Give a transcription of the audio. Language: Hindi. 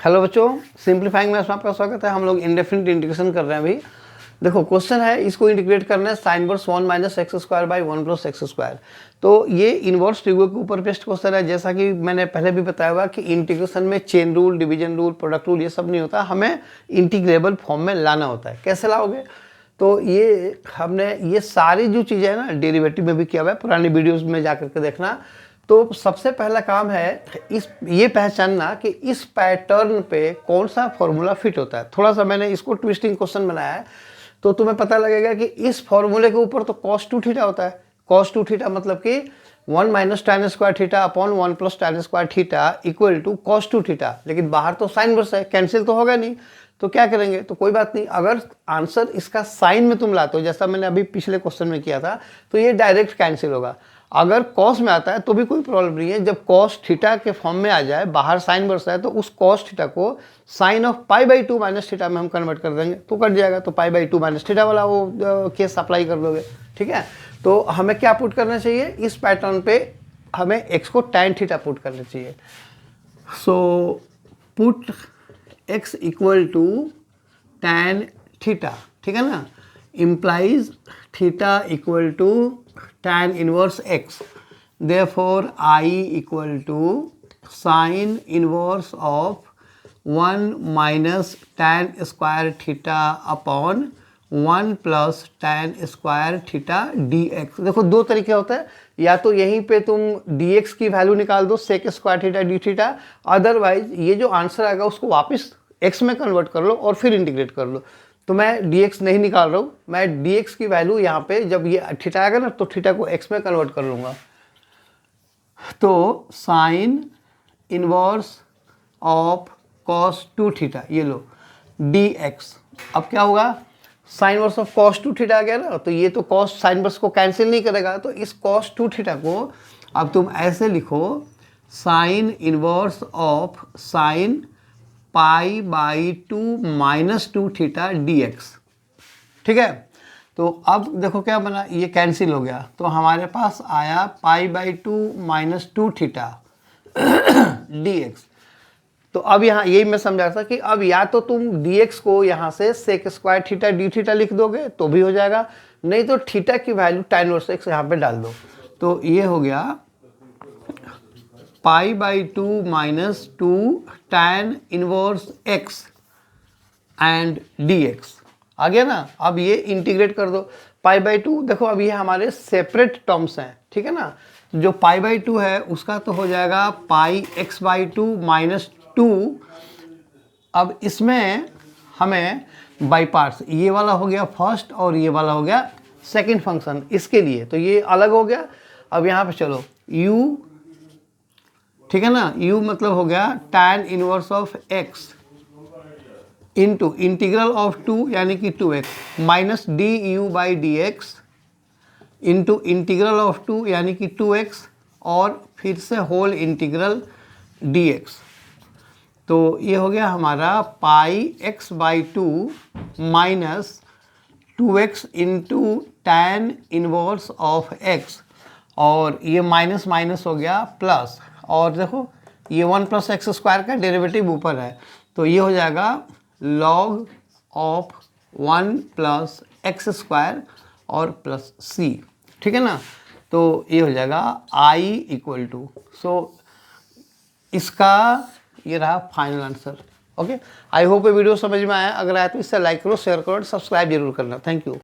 हेलो बच्चों, सिंप्लीफाइंग मैथ्स में आपका स्वागत है। हम लोग इंडेफिनिट इंटीग्रेशन कर रहे हैं अभी। देखो क्वेश्चन है, इसको इंटीग्रेट करना है sine inverse 1 minus x square by 1 plus x square. तो ये इनवर्स ट्रिगो के ऊपर बेस्ड क्वेश्चन है। जैसा कि मैंने पहले भी बताया हुआ कि इंटीग्रेशन में chain rule, division rule, product rule ये सब नहीं होता, हमें इंटीग्रेबल फॉर्म में लाना होता है। कैसे लाओगे? तो ये हमने ये सारी जो चीज़ें हैं ना, डेरिवेटिव में भी किया हुआ है, पुरानी वीडियोज़ में जा करके देखना। तो सबसे पहला काम है ये पहचानना कि इस पैटर्न पे कौन सा फॉर्मूला फिट होता है। थोड़ा सा मैंने इसको ट्विस्टिंग क्वेश्चन बनाया है, तो तुम्हें पता लगेगा कि इस फॉर्मूले के ऊपर तो cos 2 थीटा होता है। cos 2 थीटा मतलब कि 1 minus tan square theta upon 1 plus tan square theta equal to cos 2 theta. लेकिन बाहर तो साइन वर्स है, कैंसिल तो होगा नहीं। तो क्या करेंगे? तो कोई बात नहीं, अगर आंसर इसका साइन में तुम लाते हो, जैसा मैंने अभी पिछले क्वेश्चन में किया था, तो ये डायरेक्ट कैंसिल होगा। अगर कॉस में आता है तो भी कोई प्रॉब्लम नहीं है। जब कॉस थीटा के फॉर्म में आ जाए, बाहर साइन वर्स है, तो उस कॉस थीटा को sine of pi by 2 minus theta में हम कन्वर्ट कर देंगे, तो कट जाएगा। तो पाई बाई 2 माइनस थीटा वाला वो केस अप्लाई कर दोगे। ठीक है, तो हमें क्या पुट करना चाहिए? इस पैटर्न पे हमें एक्स को टैन थीटा पुट करना चाहिए। So put x equal to tan theta, ठीक है ना, implies theta equal to tan inverse x, therefore I equal to sin inverse of 1 minus tan square theta upon 1 plus tan square theta dx। देखो दो तरीके होते हैं, या तो यहीं पे तुम dx की वैल्यू निकाल दो sec square theta d theta, otherwise ये जो आंसर आएगा उसको वापस x में कन्वर्ट कर लो और फिर इंटीग्रेट कर लो। तो मैं dx नहीं निकाल रहा हूँ, मैं dx की वैल्यू यहाँ पे जब ये थीटा आएगा ना, तो थीटा को x में कन्वर्ट कर लूँगा। तो sine inverse of cos 2 theta, ये लो dx। अब क्या होगा? Sine inverse of cos 2 theta आ गया ना, तो ये तो cos साइन इनवर्स को कैंसिल नहीं करेगा, तो इस cos 2 थीटा को अब तुम ऐसे लिखो, sign inverse of sine pi by 2 minus 2 theta dx। ठीक है, तो अब देखो क्या बना, ये कैंसिल हो गया, तो हमारे पास आया पाई बाई 2 माइनस 2 थीटा dx। तो अब यहाँ यही मैं समझा था कि अब या तो तुम dx को यहाँ से sec square theta d theta लिख दोगे तो भी हो जाएगा, नहीं तो थीटा की वैल्यू tan इनवर्स x यहाँ पे डाल दो। तो ये हो गया पाई by 2 minus 2 tan inverse x and dx आ गया ना। अब ये इंटीग्रेट कर दो, पाई बाई 2, देखो अब ये हमारे सेपरेट टर्म्स हैं, ठीक है ना। जो पाई बाई 2 है उसका तो हो जाएगा पाई x बाई 2 माइनस 2। अब इसमें हमें बाई पार्ट्स, ये वाला हो गया फर्स्ट और ये वाला हो गया सेकंड फंक्शन इसके लिए, तो ये अलग हो गया। अब यहाँ पे चलो u, ठीक है ना, u मतलब हो गया tan inverse of x into integral of 2 यानी कि 2x minus D you by D x into integral of 2 यानी कि 2x और फिर से होल इंटीग्रल dx। तो ये हो गया हमारा पाई x by 2 minus 2x into tan inverse of x, और ये माइनस माइनस हो गया प्लस, और देखो ये 1 प्लस एक्स स्क्वायर का डेरिवेटिव ऊपर है, तो ये हो जाएगा log of 1 plus x square और प्लस c, ठीक है ना। तो ये हो जाएगा i इक्वल टू, सो इसका ये रहा final answer. Okay, I hope ये वीडियो समझ में आया। अगर आया तो इससे लाइक करो, शेयर करो और सब्सक्राइब जरूर करना। Thank you.